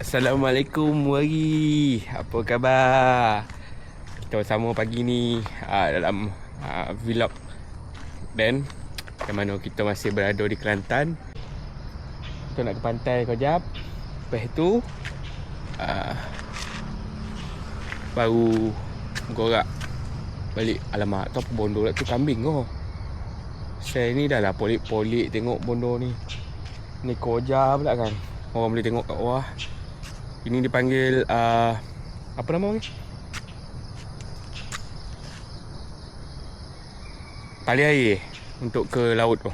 Assalamualaikum wari. Apa khabar? Kita bersama pagi ni dalam vlog dan yang mana kita masih berada di Kelantan. Kita nak ke pantai kejap. Lepas tu baru gorak balik. Alamak, tu apa bondo lah tu, kambing kau. Saya ni dah lah polik-polik tengok bondo ni. Ni koja pula kan. Orang boleh tengok kat bawah. Ini dipanggil apa nama ni? Tali air untuk ke laut tu.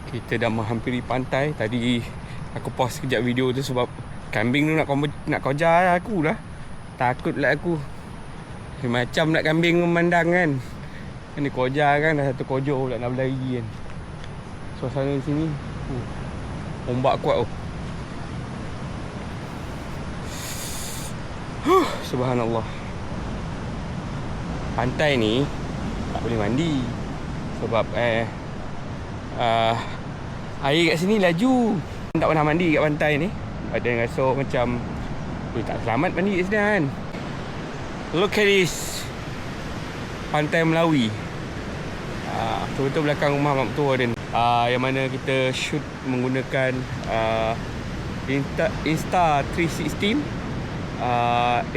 Kita dah menghampiri pantai. Tadi aku pause sekejap video tu sebab kambing tu nak koja aku lah. Takutlah aku. Macam nak kambing memandang kan. Ini koja kan, dah satu kojo pula nak berlari kan. Suasana di sini ombak kuat tu. Subhanallah. Pantai ni tak boleh mandi sebab air kat sini laju. Tak pernah mandi kat pantai ni. Ada yang rasa macam tak selamat mandi kat sini kan. Look at this. Pantai Melawi. Betul-betul belakang rumah mak tua dia. Yang mana kita shoot menggunakan Insta360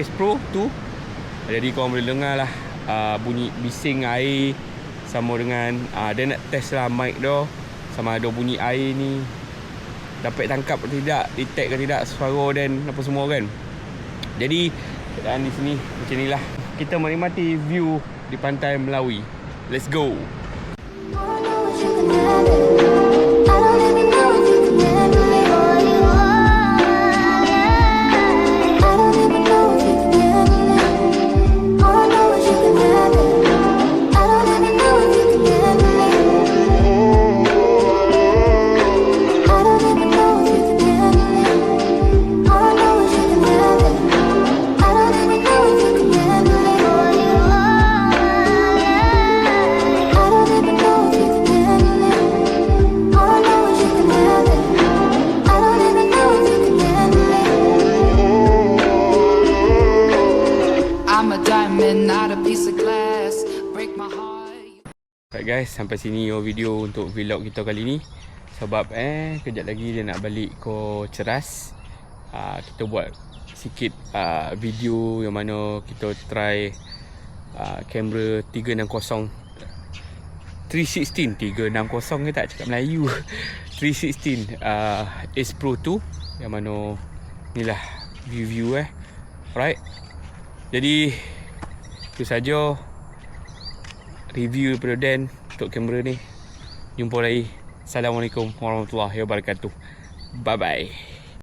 S Pro 2. Jadi korang boleh dengar lah bunyi bising air. Sama dengan dia nak test lah mic dia, sama ada bunyi air ni dapat tangkap atau tidak, detect ke tidak suara dan apa semua kan. Jadi keadaan di sini macam inilah. Kita menikmati view di pantai Melawi. Let's go. Alright guys, sampai sini video untuk vlog kita kali ni. Sebab kejap lagi dia nak balik ke Ceras. Kita buat sikit video yang mana kita try kamera 360 ke tak cakap Melayu. 316 S Pro 2 yang mana inilah view Alright. Jadi itu saja review daripada Dan untuk kamera ni. Jumpa lagi. Assalamualaikum warahmatullahi wabarakatuh. Bye bye.